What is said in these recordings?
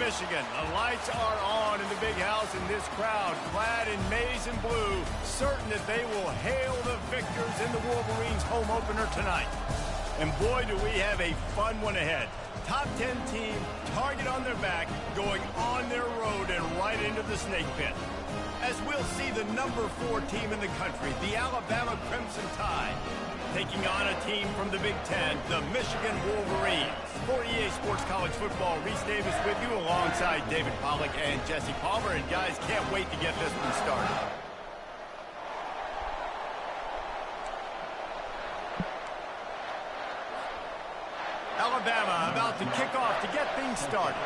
Michigan. The lights are on in the big house, and this crowd, clad in maize and blue, certain that they will hail the victors in the Wolverines' home opener tonight. And boy, do we have a fun one ahead. Top 10 team, target on their back, going on their road and right into the snake pit. As we'll see the number 4 team in the country, the Alabama Crimson Tide, taking on a team from the Big Ten, the Michigan Wolverines. For EA Sports College Football, Reese Davis with you alongside David Pollack and Jesse Palmer. And guys, can't wait to get this one started. Alabama about to kick off to get things started.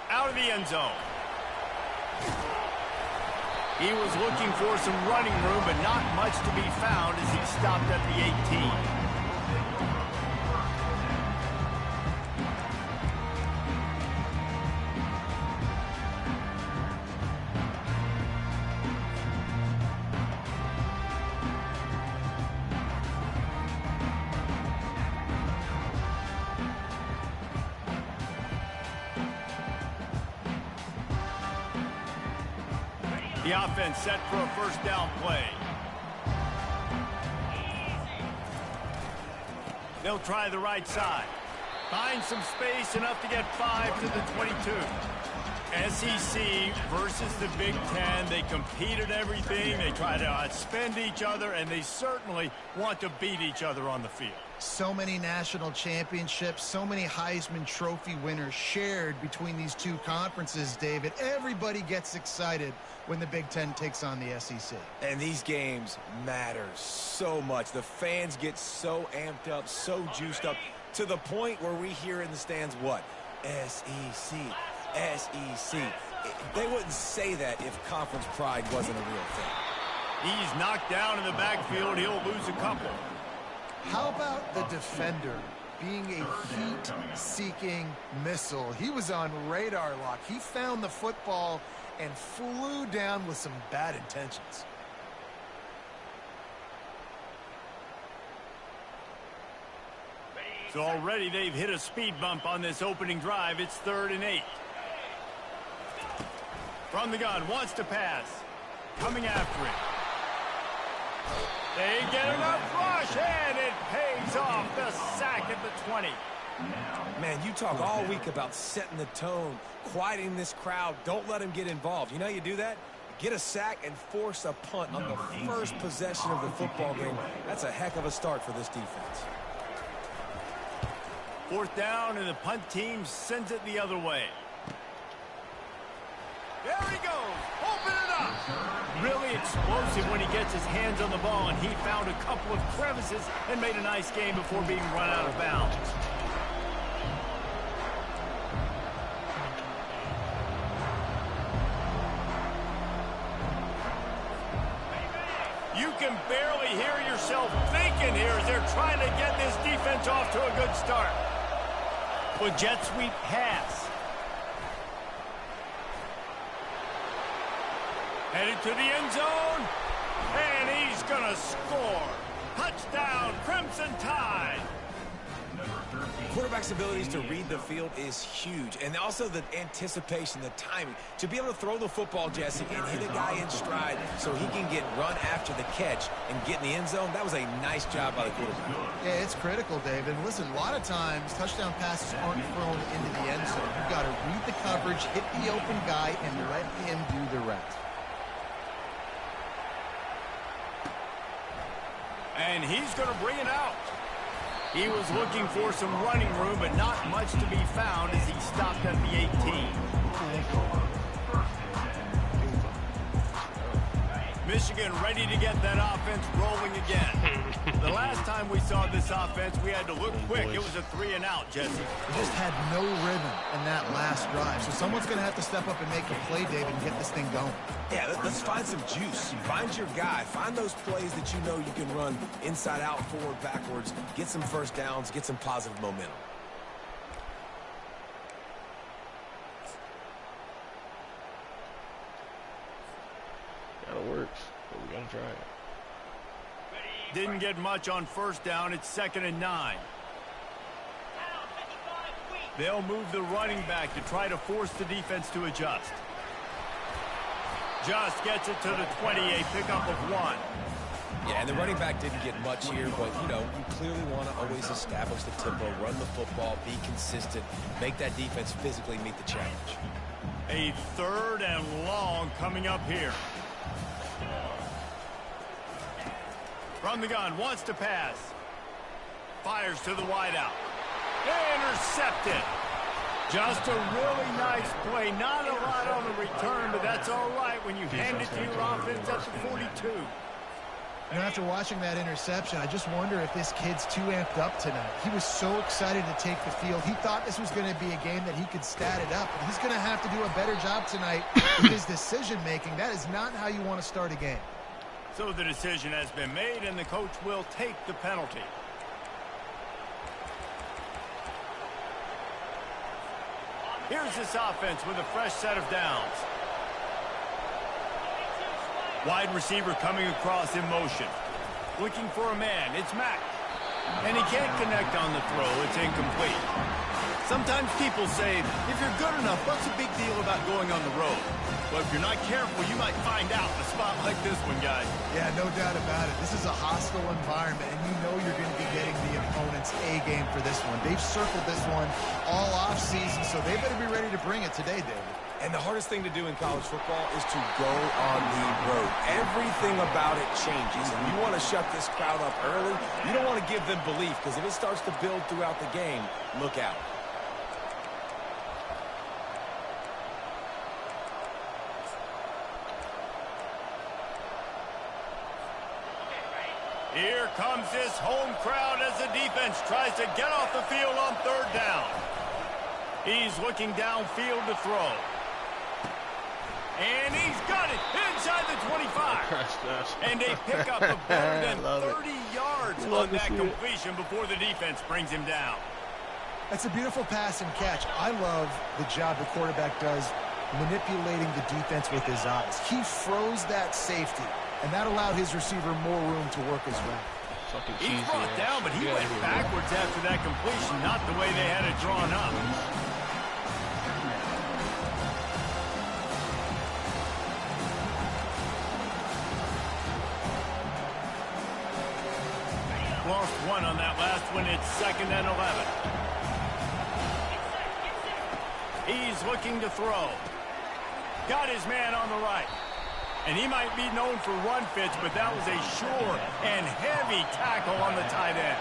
Out of the end zone. He was looking for some running room, but not much to be found as he stopped at the 18. The offense set for a first down play. They'll try the right side. Find some space enough to get 5 to the 22. SEC versus the Big Ten. They compete at everything. They try to outspend each other, and they certainly want to beat each other on the field. So many national championships, so many Heisman Trophy winners shared between these two conferences, David. Everybody gets excited when the Big Ten takes on the SEC. And these games matter so much. The fans get so amped up, so juiced up, to the point where we hear in the stands, what? SEC, SEC. They wouldn't say that if conference pride wasn't a real thing. He's knocked down in the backfield. He'll lose a couple. How about the defender being a heat-seeking missile? He was on radar lock. He found the football and flew down with some bad intentions. So already they've hit a speed bump on this opening drive. It's 3rd and 8. From the gun, wants to pass. Coming after it. They get enough rush, and it pays off. The sack at the 20. Man, you talk all week about setting the tone, quieting this crowd. Don't let them get involved. You know how you do that? Get a sack and force a punt on the first possession of the football game. That's a heck of a start for this defense. 4th down, and the punt team sends it the other way. There he goes. Open it up. Really explosive when he gets his hands on the ball, and he found a couple of crevices and made a nice game before being run out of bounds. You can barely hear yourself thinking here as they're trying to get this defense off to a good start. With jet sweep pass. Headed to the end zone, and he's going to score. Touchdown, Crimson Tide. Quarterback's abilities to read the field is huge, and also the anticipation, the timing. To be able to throw the football, Jesse, and hit a guy in stride so he can get run after the catch and get in the end zone, that was a nice job by the quarterback. Yeah, it's critical, David. Listen, a lot of times touchdown passes aren't thrown into the end zone. You've got to read the coverage, hit the open guy, and let him do the rest. And he's going to bring it out. He was looking for some running room, but not much to be found as he stopped at the 18. Michigan ready to get that offense rolling again. The last time we saw this offense, we had to look quick. It was a 3-and-out, Jesse. They just had no rhythm in that last drive. So someone's going to have to step up and make a play, David, and get this thing going. Yeah, let's find some juice. Find your guy. Find those plays that you know you can run inside out, forward, backwards. Get some first downs. Get some positive momentum. Kinda works, but we're gonna try it. Didn't get much on first down. It's 2nd and 9. They'll move the running back to try to force the defense to adjust. Just gets it to the 28, pickup of 1. Yeah, and the running back didn't get much here, but, you know, you clearly want to always establish the tempo, run the football, be consistent, make that defense physically meet the challenge. A 3rd and long coming up here. From the gun, wants to pass. Fires to the wideout. Intercepted. Just a really nice play. Not a lot on the return, but that's all right when you hand it to your offense at the 42. And after watching that interception, I just wonder if this kid's too amped up tonight. He was so excited to take the field. He thought this was going to be a game that he could stat it up. But he's going to have to do a better job tonight with his decision-making. That is not how you want to start a game. So the decision has been made, and the coach will take the penalty. Here's this offense with a fresh set of downs. Wide receiver coming across in motion. Looking for a man. It's Mack. And he can't connect on the throw. It's incomplete. Sometimes people say, if you're good enough, what's the big deal about going on the road? But if you're not careful, you might find out in a spot like this one, guys. Yeah, no doubt about it. This is a hostile environment, and you know you're going to be getting the opponent's A game for this one. They've circled this one all offseason, so they better be ready to bring it today, David. And the hardest thing to do in college football is to go on the road. Everything about it changes, and you want to shut this crowd up early. You don't want to give them belief, because if it starts to build throughout the game, look out. Here comes this home crowd as the defense tries to get off the field on 3rd down. He's looking downfield to throw. And he's got it inside the 25. And a pickup of better than 30 yards on that completion before the defense brings him down. That's a beautiful pass and catch. I love the job the quarterback does manipulating the defense with his eyes. He froze that safety, and that allowed his receiver more room to work his route. He's brought down, but he went backwards after that completion, not the way they had it drawn up. Lost 1 on that last one. It's 2nd and 11. He's looking to throw. Got his man on the right. And he might be known for run fits, but that was a sure and heavy tackle on the tight end.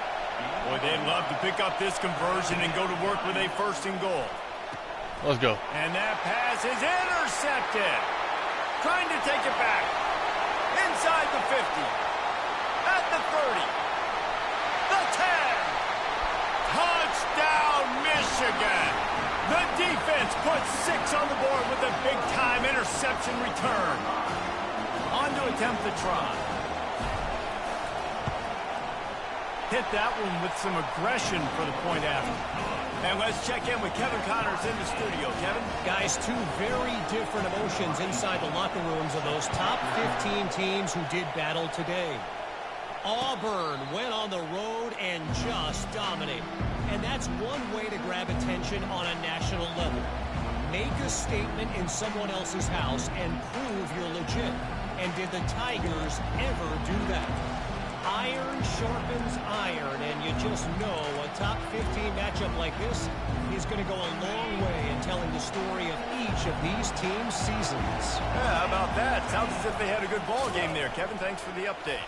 Boy, they'd love to pick up this conversion and go to work with a 1st and goal. Let's go. And that pass is intercepted. Trying to take it back. Inside the 50. At the 30. The 10. Touchdown, Michigan. The defense puts 6 on the board with a big-time interception return. On to attempt the try. Hit that one with some aggression for the point after. And let's check in with Kevin Connors in the studio. Kevin? Guys, 2 very different emotions inside the locker rooms of those top 15 teams who did battle today. Auburn went on the road and just dominated. And that's one way to grab attention on a national level. Make a statement in someone else's house and prove you're legit. And did the Tigers ever do that? Iron sharpens iron, and you just know a top 15 matchup like this is going to go a long way in telling the story of each of these teams' seasons. Yeah, how about that? Sounds as if they had a good ball game there. Kevin, thanks for the update.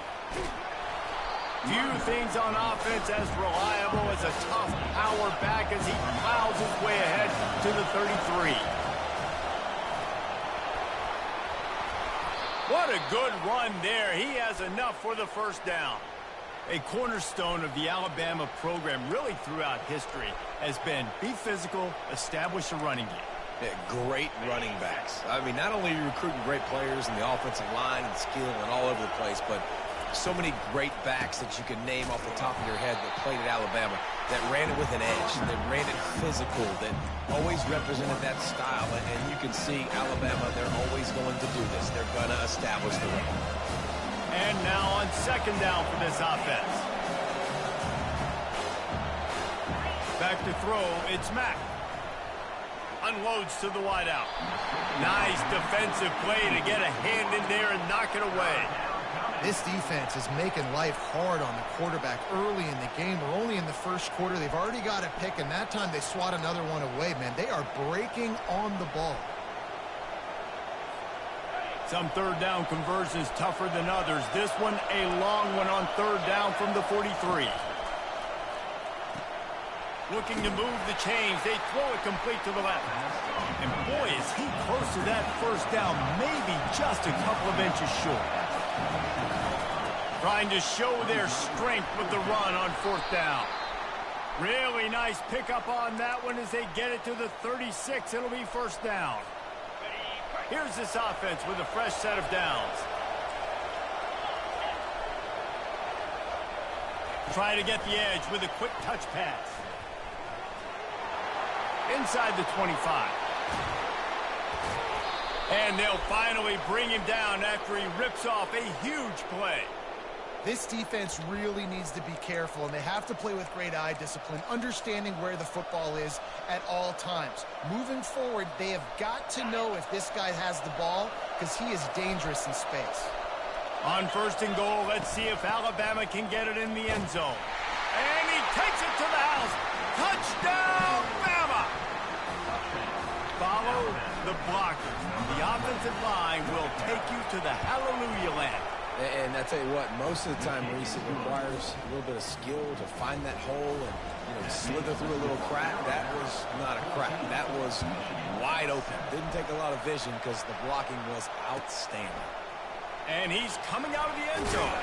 Few things on offense as reliable as a tough power back as he plows his way ahead to the 33. What a good run there. He has enough for the 1st down. A cornerstone of the Alabama program really throughout history has been be physical, establish a running game. Yeah, great running backs. I mean, not only are you recruiting great players in the offensive line and skill and all over the place, but so many great backs that you can name off the top of your head that played at Alabama, that ran it with an edge, that ran it physical, that always represented that style. And you can see Alabama, they're always going to do this. They're going to establish the run. And now on second down for this offense. Back to throw, it's Mack. Unloads to the wideout. Nice defensive play to get a hand in there and knock it away. This defense is making life hard on the quarterback early in the game. We're only in the first quarter. They've already got a pick, and that time they swat another one away, man. They are breaking on the ball. Some third down conversions tougher than others. This one a long one on third down from the 43. Looking to move the chains. They throw it complete to the left. And boy, is he close to that first down. Maybe just a couple of inches short. Trying to show their strength with the run on fourth down. Really nice pickup on that one as they get it to the 36. It'll be first down. Here's this offense with a fresh set of downs. Try to get the edge with a quick touch pass. Inside the 25. And they'll finally bring him down after he rips off a huge play. This defense really needs to be careful, and they have to play with great eye discipline, understanding where the football is at all times. Moving forward, they have got to know if this guy has the ball, because he is dangerous in space. On first and goal, let's see if Alabama can get it in the end zone. And he takes it to the house. Touchdown, Bama! Follow the blockers. The offensive line will take you to the hallelujah land. And I tell you what, most of the time, Reese, it requires a little bit of skill to find that hole and slither through a little crack. That was not a crack. That was wide open. Didn't take a lot of vision because the blocking was outstanding. And he's coming out of the end zone.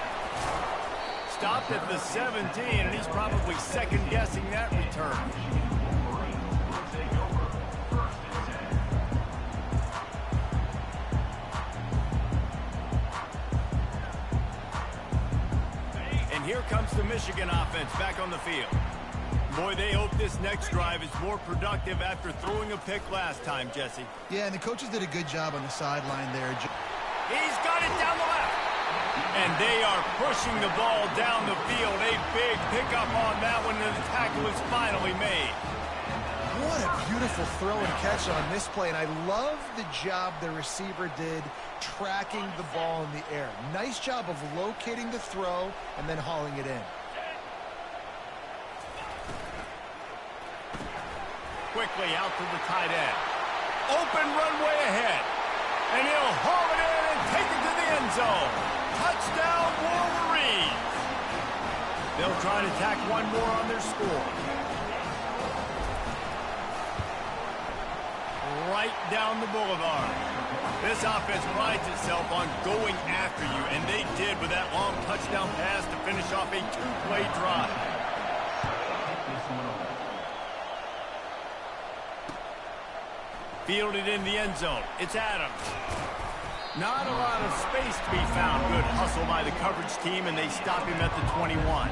Stopped at the 17, and he's probably second-guessing that return. Here comes the Michigan offense back on the field. Boy, they hope this next drive is more productive after throwing a pick last time, Jesse. Yeah, and the coaches did a good job on the sideline there. He's got it down the left. And they are pushing the ball down the field. A big pickup on that one, and the tackle is finally made. What a beautiful throw and catch on this play, and I love the job the receiver did tracking the ball in the air. Nice job of locating the throw and then hauling it in. Quickly out to the tight end. Open runway ahead. And he'll haul it in and take it to the end zone. Touchdown, Wolverines. They'll try to tack one more on their score. Right down the boulevard. This offense prides itself on going after you, and they did with that long touchdown pass to finish off a two-play drive. Fielded in the end zone. It's Adams. Not a lot of space to be found. Good hustle by the coverage team, and they stop him at the 21.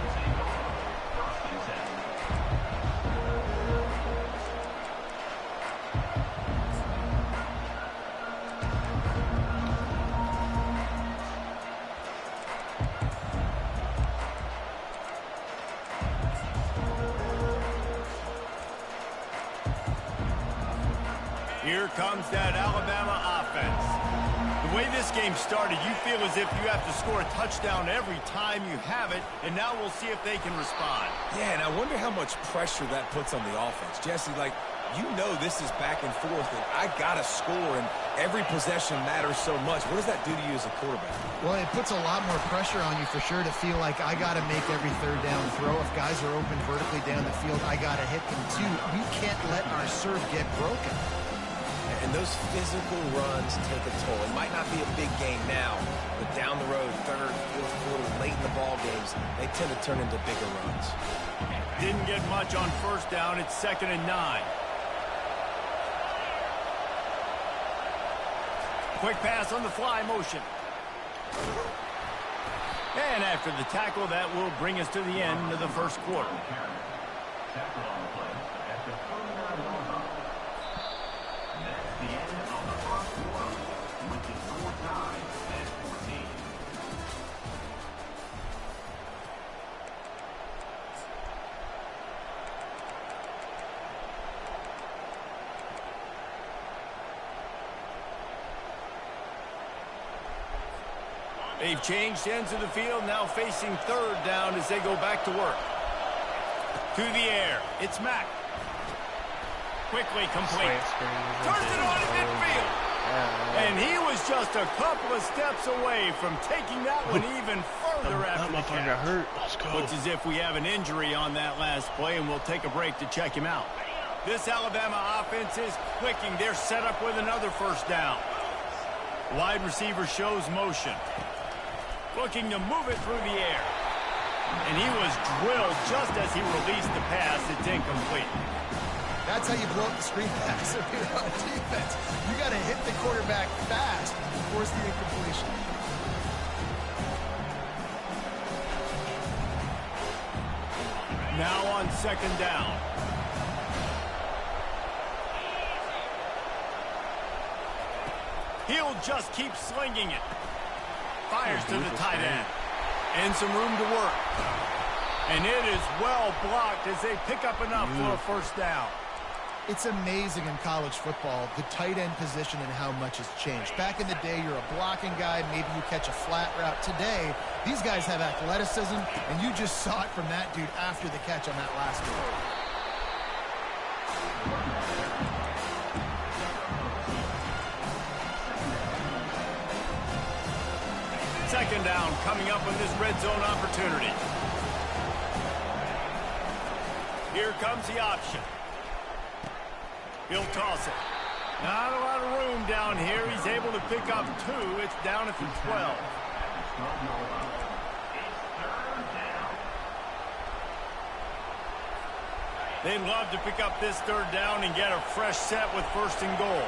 Here comes that Alabama offense. The way this game started, you feel as if you have to score a touchdown every time you have it, and now we'll see if they can respond. Yeah, and I wonder how much pressure that puts on the offense. Jesse, this is back and forth, and I got to score, and every possession matters so much. What does that do to you as a quarterback? Well, it puts a lot more pressure on you for sure to feel like I got to make every third down throw. If guys are open vertically down the field, I got to hit them too. We can't let our serve get broken. And those physical runs take a toll. It might not be a big game now, but down the road, third, fourth quarter, late in the ball games, they tend to turn into bigger runs. Didn't get much on first down. It's 2nd and 9. Quick pass on the fly motion. And after the tackle, that will bring us to the end of the first quarter. They've changed ends of the field, now facing third down as they go back to work. To the air, it's Mack. Quickly complete. Turns it on in midfield. And he was just a couple of steps away from taking that one even further after the catch. got hurt. Let's go. Looks as if we have an injury on that last play, and we'll take a break to check him out. This Alabama offense is clicking. They're set up with another first down. Wide receiver shows motion. Looking to move it through the air. And he was drilled just as he released the pass. It's incomplete. That's how you blow up the screen pass if you're on defense. You got to hit the quarterback fast and force the incompletion. Now on second down. He'll just keep slinging it. Fires to the tight end. And some room to work. And it is well blocked as they pick up enough for a first down. It's amazing in college football, the tight end position and how much has changed. Back in the day, you're a blocking guy, maybe you catch a flat route. Today, these guys have athleticism, and you just saw it from that dude after the catch on that last one. Second down coming up on this red zone opportunity. Here comes the option. He'll toss it. Not a lot of room down here. He's able to pick up 2. It's down at the 12. They'd love to pick up this third down and get a fresh set with first and goal.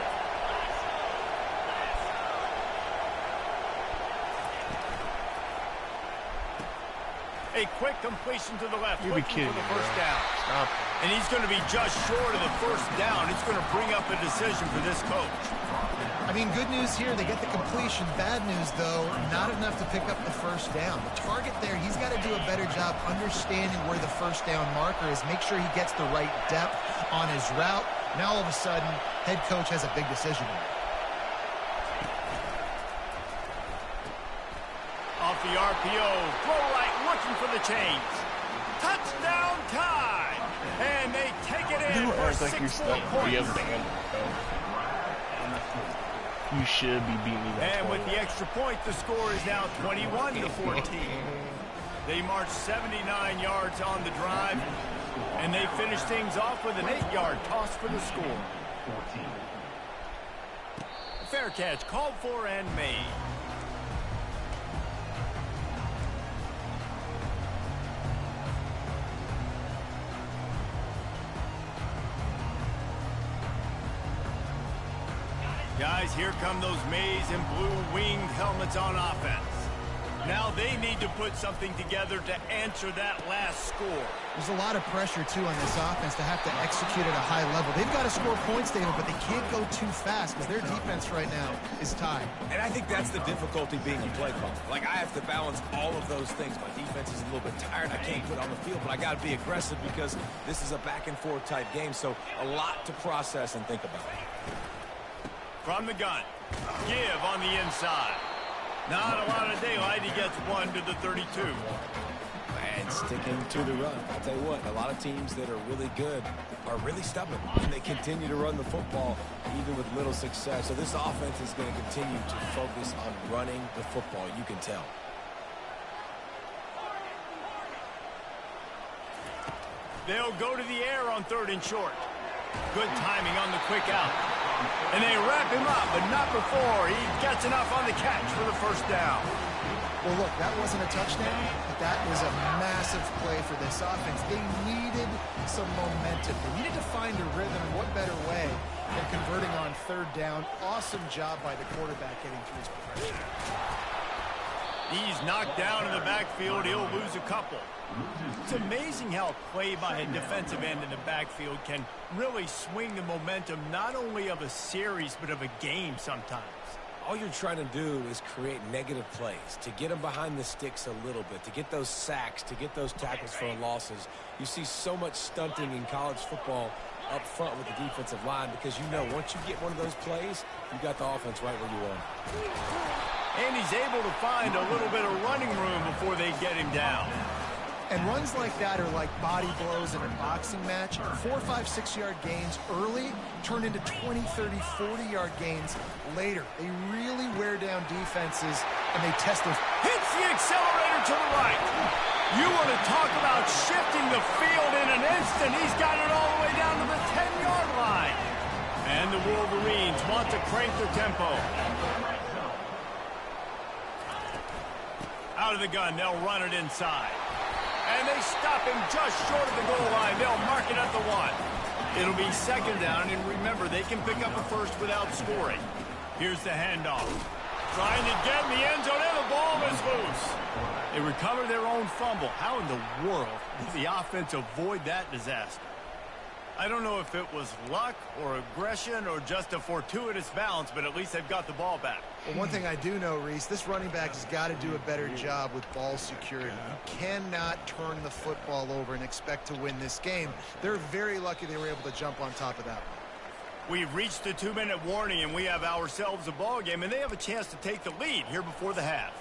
A quick completion to the left. You'll be kidding for the me, first bro. down. Stop. And he's going to be just short of the first down. It's going to bring up a decision for this coach. I mean, good news here, they get the completion. Bad news, though, not enough to pick up the first down. The target there, he's got to do a better job understanding where the first down marker is, make sure he gets the right depth on his route. Now, all of a sudden, head coach has a big decision to make. Off the RPO, throw right, looking for the chains. Touchdown time! And they take it in for 6 points. You should be beating me by And 20. with the extra point, the score is now 21-14. They march 79 yards on the drive, and they finish things off with an 8-yard toss for the score. Fair catch called for and made. Guys, here come those maize and blue winged helmets on offense. Now they need to put something together to answer that last score. There's a lot of pressure, too, on this offense to have to execute at a high level. They've got to score points, David, but they can't go too fast because their defense right now is tied. And I think that's the difficulty being a play caller. Like, I have to balance all of those things. My defense is a little bit tired. I can't put on the field, but I got to be aggressive because this is a back-and-forth type game, so a lot to process and think about. From the gun, give on the inside. Not a lot of daylight. He gets 1 to the 32. And sticking to the run. I'll tell you what, a lot of teams that are really good are really stubborn. And they continue to run the football even with little success. So this offense is going to continue to focus on running the football. You can tell. They'll go to the air on 3rd and short. Good timing on the quick out. And they wrap him up, but not before he gets enough on the catch for the first down. Well, look, that wasn't a touchdown, but that was a massive play for this offense. They needed some momentum. They needed to find a rhythm. What better way than converting on 3rd down? Awesome job by the quarterback getting through his progression. He's knocked down in the backfield. He'll lose a couple. It's amazing how a play by a defensive end in the backfield can really swing the momentum not only of a series but of a game sometimes. All you're trying to do is create negative plays, to get them behind the sticks a little bit, to get those sacks, to get those tackles for losses. You see so much stunting in college football up front with the defensive line because you know once you get one of those plays, you got the offense right where you want. And he's able to find a little bit of running room before they get him down. And runs like that are like body blows in a boxing match. 4, 5, 6-yard gains early turn into 20, 30, 40-yard gains later. They really wear down defenses, and they test those. Hits the accelerator to the right. You want to talk about shifting the field in an instant. He's got it all the way down to the 10-yard line. And the Wolverines want to crank their tempo. Out of the gun, they'll run it inside. And they stop him just short of the goal line. They'll mark it at the 1. It'll be second down, and remember, they can pick up a first without scoring. Here's the handoff. Trying to get in the end zone, and the ball is loose. They recover their own fumble. How in the world did the offense avoid that disaster? I don't know if it was luck or aggression or just a fortuitous bounce, but at least they've got the ball back. Well, one thing I do know, Reese, this running back has got to do a better job with ball security. You cannot turn the football over and expect to win this game. They're very lucky they were able to jump on top of that one. We've reached the 2-minute warning, and we have ourselves a ball game, and they have a chance to take the lead here before the half.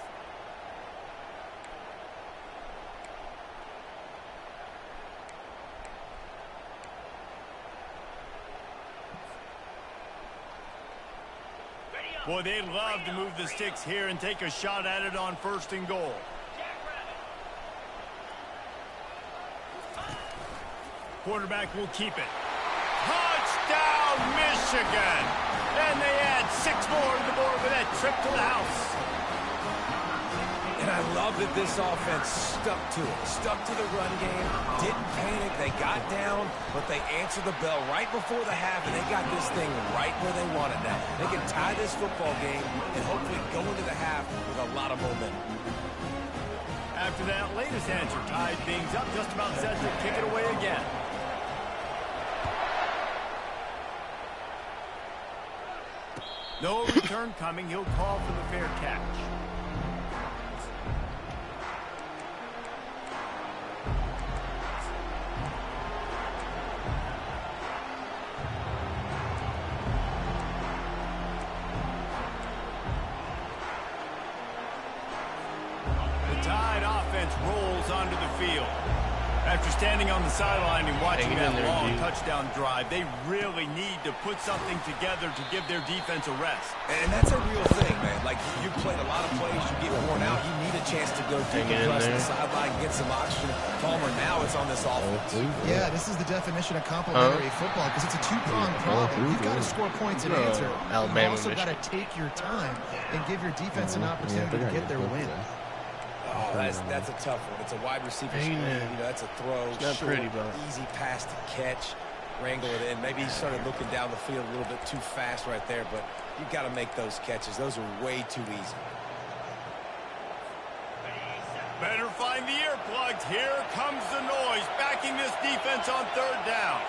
Boy, they'd love to move the sticks here and take a shot at it on 1st and goal. Quarterback will keep it. Touchdown, Michigan! And they add 6 more to the board with that trip to the house. And I love that this offense stuck to it. Stuck to the run game. Didn't panic. They got down, but they answered the bell right before the half, and they got this thing right where they want it now. They can tie this football game and hopefully go into the half with a lot of momentum. After that latest answer tied things up, just about set to kick it away again. No return coming. He'll call for the fair catch. Rolls onto the field. After standing on the sideline and watching that long touchdown drive, they really need to put something together to give their defense a rest. And that's a real thing, man. Like, you played a lot of plays, you get worn out, you need a chance to go decompress the sideline, get some oxygen. Palmer, now it's on this offense. Yeah, this is the definition of complementary football, because it's a two-pronged problem. You've got to score points and answer. You've also got to take your time and give your defense an opportunity to get their win. Oh, that's a tough one. It's a wide receiver screen. You know, that's a throw. Not short, pretty, but easy pass to catch. Wrangle it in. Maybe he started looking down the field a little bit too fast right there, but you've got to make those catches. Those are way too easy. Better find the earplugs. Here comes the noise, backing this defense on 3rd down.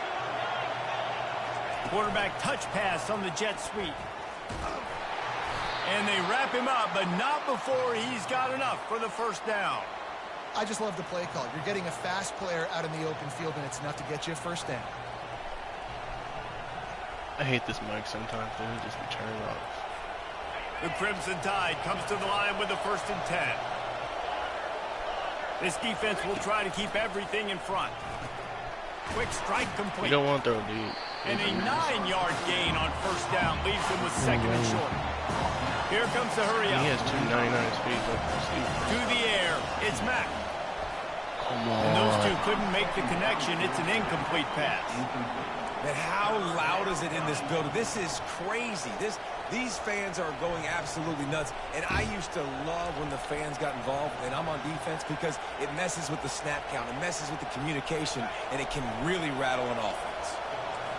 Quarterback touch pass on the jet sweep. And they wrap him up, but not before he's got enough for the 1st down. I just love the play call. You're getting a fast player out in the open field, and it's enough to get you a 1st down. I hate this mic sometimes. They just be turning off. The Crimson Tide comes to the line with the 1st and 10. This defense will try to keep everything in front. Quick strike complete. You don't want to throw deep. And a 9-yard gain on 1st down leaves him with 2nd and short. Here comes the hurry up. He has 299 speed. To the air. It's Mack. Come on. And those two couldn't make the connection. It's an incomplete pass. And how loud is it in this building? This is crazy. These fans are going absolutely nuts. And I used to love when the fans got involved, and I'm on defense, because it messes with the snap count. It messes with the communication, and it can really rattle an offense.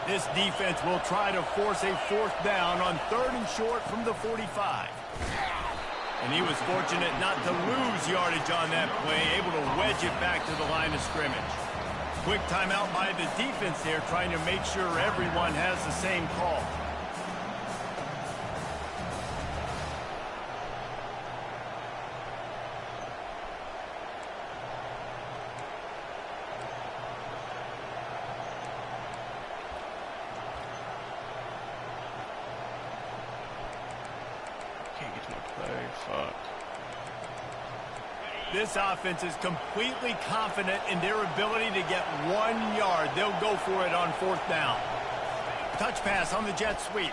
This defense will try to force a 4th down on 3rd and short from the 45. And he was fortunate not to lose yardage on that play, able to wedge it back to the line of scrimmage. Quick timeout by the defense there, trying to make sure everyone has the same call. Can't get to my play. Fuck. This offense is completely confident in their ability to get 1 yard. They'll go for it on 4th down. Touch pass on the jet sweep.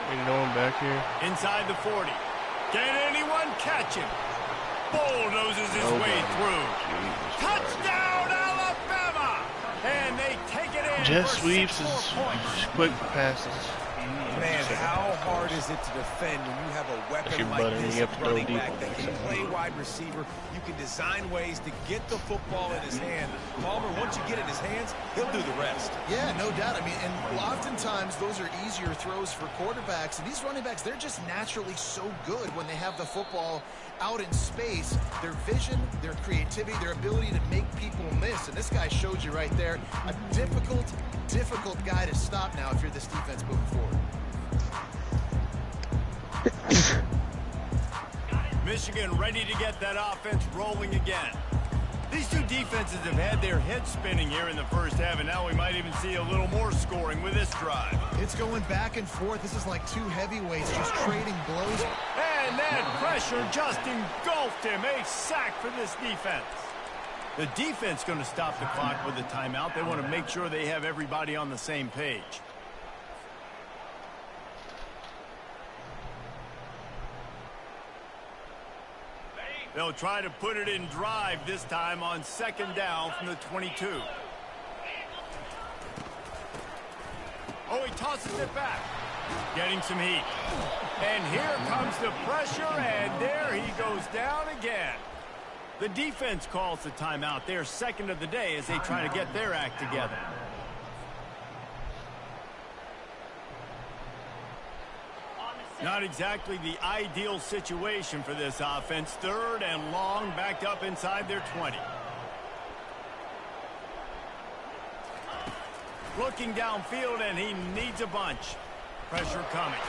Ain't no one back here. Inside the 40. Can anyone catch him? Bulldozes his way through. Touchdown, Alabama! And they take it in. Jet for sweeps 6 more is points. quick passes. Man, how hard is it to defend when you have a weapon like this running back that can play wide receiver? You can design ways to get the football in his hand. Palmer, once you get it in his hands, he'll do the rest. Yeah, no doubt. I mean, and oftentimes those are easier throws for quarterbacks. And these running backs, they're just naturally so good when they have the football out in space. Their vision, their creativity, their ability to make people miss. And this guy showed you right there, a difficult guy to stop now if you're this defense moving forward. Michigan ready to get that offense rolling again. These two defenses have had their heads spinning here in the first half, and now we might even see a little more scoring with this drive. It's going back and forth. This is like two heavyweights just trading blows. And that pressure just engulfed him. A sack for this defense. The defense going to stop the clock with a timeout. They want to make sure they have everybody on the same page. They'll try to put it in drive this time on 2nd down from the 22. Oh, he tosses it back. Getting some heat. And here comes the pressure, and there he goes down again. The defense calls the timeout. Their 2nd of the day as they try to get their act together. Not exactly the ideal situation for this offense. 3rd and long, backed up inside their 20. Looking downfield, and he needs a bunch. Pressure coming.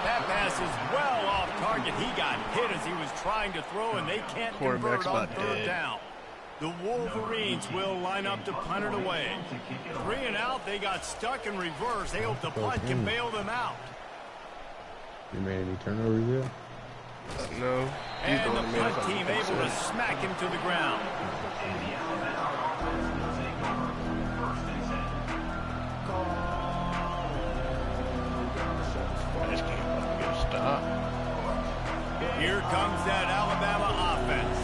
That pass is well off target. He got hit as he was trying to throw, and they can't convert on 3rd down. The Wolverines will line up to punt it away. 3 and out, they got stuck in reverse. They hope the punt can bail them out. You made any turnovers yet? No. And the punt team able to smack him to the ground. I just can't fucking get a stop. Here comes that Alabama offense.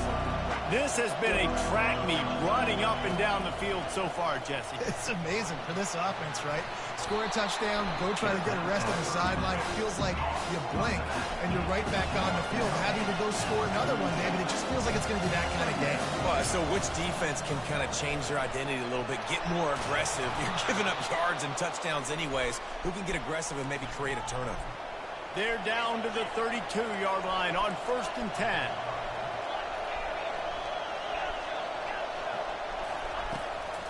This has been a track meet running up and down the field so far, Jesse. It's amazing for this offense, right? Score a touchdown, go try to get a rest on the sideline. It feels like you blink and you're right back on the field, having to go score another one, David. It just feels like it's going to be that kind of game. Well, so which defense can kind of change their identity a little bit, get more aggressive? You're giving up yards and touchdowns anyways. Who can get aggressive and maybe create a turnover? They're down to the 32-yard line on 1st and 10.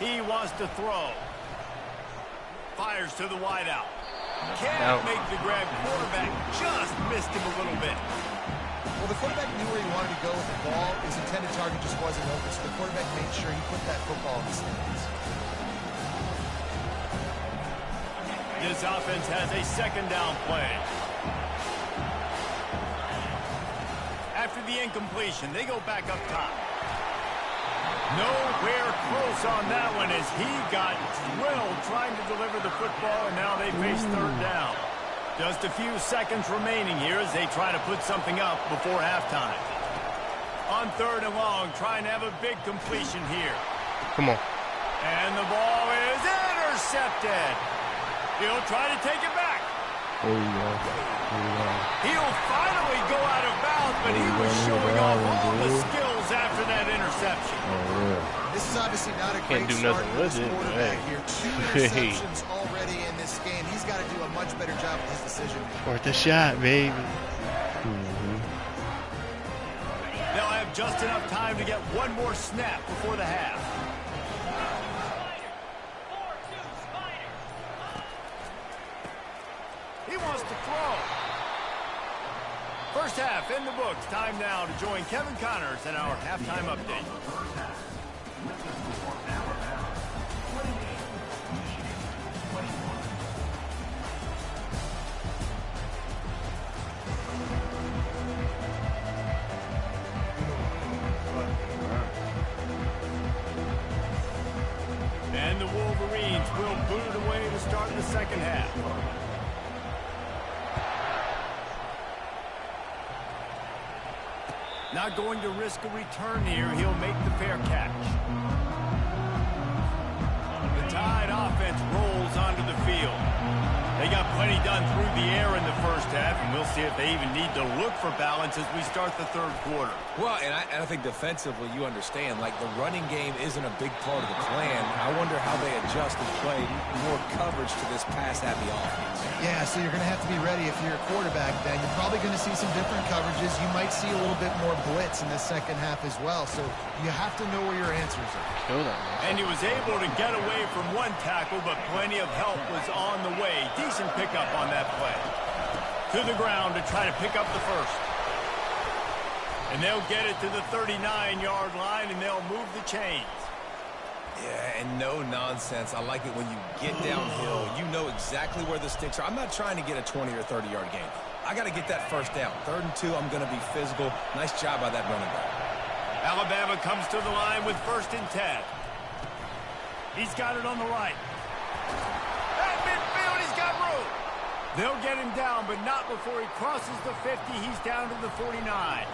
He wants to throw. Fires to the wideout. Can't make the grab. Quarterback just missed him a little bit. Well, the quarterback knew where he wanted to go with the ball. His intended target just wasn't open, so the quarterback made sure he put that football in the stands. This offense has a 2nd down play. After the incompletion, they go back up top. Nowhere close on that one as he got drilled trying to deliver the football, and now they face 3rd down. Just a few seconds remaining here as they try to put something up before halftime. On 3rd and long, trying to have a big completion here. Come on. And the ball is intercepted. He'll try to take it back. There you go. He'll finally go out of bounds, but he was showing off all the skills after that interception. Oh, yeah. This is obviously not a Can't great do start nothing for with this it, quarterback hey. here. 2 interceptions already in this game. He's got to do a much better job with his decision. Worth a shot, baby. They'll have just enough time to get one more snap before the half. He wants to throw. First half in the books. Time now to join Kevin Connors in our halftime update. And the Wolverines will boot it away to start the second half. Not going to risk a return here. He'll make the fair catch. The Tide offense rolls onto the field. They got plenty done through the air in the first half, and we'll see if they even need to look for balance as we start the third quarter. Well, and I think defensively, you understand, like the running game isn't a big part of the plan. I wonder how they adjust and play more coverage to this pass-happy offense. Yeah, so you're going to have to be ready if you're a quarterback, Ben. You're probably going to see some different coverages. You might see a little bit more blitz in the second half as well, so you have to know where your answers are. Kill that man. And he was able to get away from one tackle, but plenty of help was on the way. Decent pickup on that play. To the ground to try to pick up the first. And they'll get it to the 39-yard line, and they'll move the chains. Yeah, and no nonsense. I like it when you get downhill. You know exactly where the sticks are. I'm not trying to get a 20 or 30-yard gain. I got to get that first down. 3rd and 2, I'm going to be physical. Nice job by that running back. Alabama comes to the line with 1st and 10. He's got it on the right. At midfield, he's got room. They'll get him down, but not before he crosses the 50. He's down to the 49.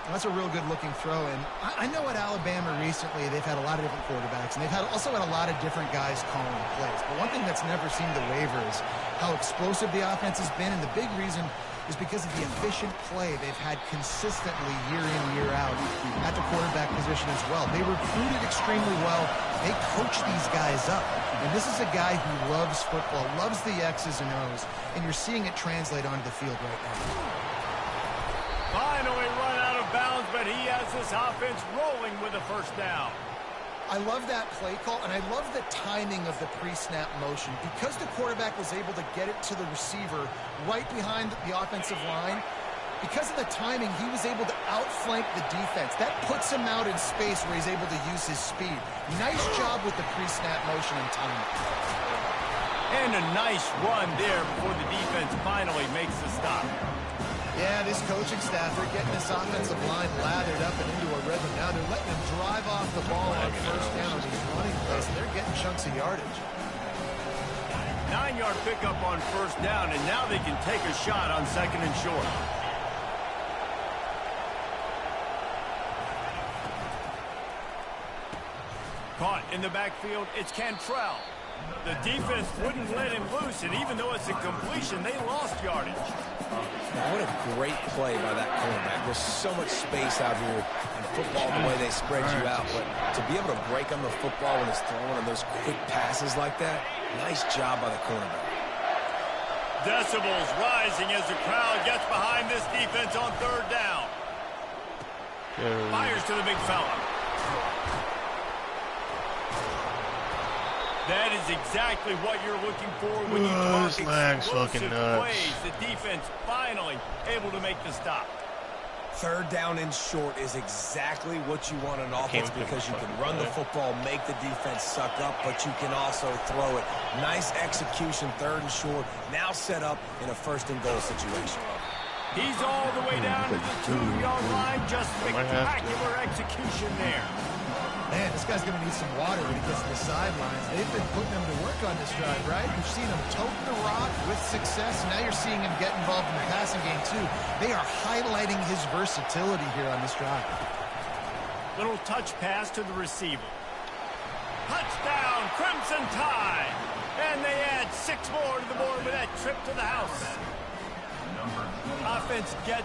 That's a real good-looking throw, and I know at Alabama recently they've had a lot of different quarterbacks, and they've also had a lot of different guys calling plays. But one thing that's never seemed to waver is how explosive the offense has been, and the big reason is because of the efficient play they've had consistently year in, year out at the quarterback position as well. They recruited extremely well. They coach these guys up. And this is a guy who loves football, loves the X's and O's, and you're seeing it translate onto the field right now. Finally run out of bounds, but he has this offense rolling with a first down. I love that play call, and I love the timing of the pre-snap motion. Because the quarterback was able to get it to the receiver right behind the offensive line, because of the timing, he was able to outflank the defense. That puts him out in space where he's able to use his speed. Nice job with the pre-snap motion and timing. And a nice run there before the defense finally makes the stop. Yeah, this coaching staff, they're getting this offensive line lathered up and into a rhythm. Now they're letting them drive off the ball on first down on these running plays. They're getting chunks of yardage. 9-yard pickup on first down, and now they can take a shot on 2nd and short. Caught in the backfield, it's Cantrell. The defense wouldn't let him loose, and even though it's a completion, they lost yardage. Now, what a great play by that cornerback. There's so much space out here in football, the way they spread you out. But to be able to break on the football when it's thrown on those quick passes like that, nice job by the cornerback. Decibels rising as the crowd gets behind this defense on 3rd down. Fires to the big fella. That is exactly what you're looking for when you talk explosive plays. The defense finally able to make the stop. 3rd down and short is exactly what you want on offense because you can run the football, make the defense suck up, but you can also throw it. Nice execution, 3rd and short. Now set up in a 1st and goal situation. He's all the way down to the 2-yard line. Just spectacular execution there. Man, this guy's going to need some water when he gets to the sidelines. They've been putting him to work on this drive, right? You've seen him tote the rock with success. Now you're seeing him get involved in the passing game, too. They are highlighting his versatility here on this drive. Little touch pass to the receiver. Touchdown, Crimson Tide. And they add 6 more to the board with that trip to the house. Offense gets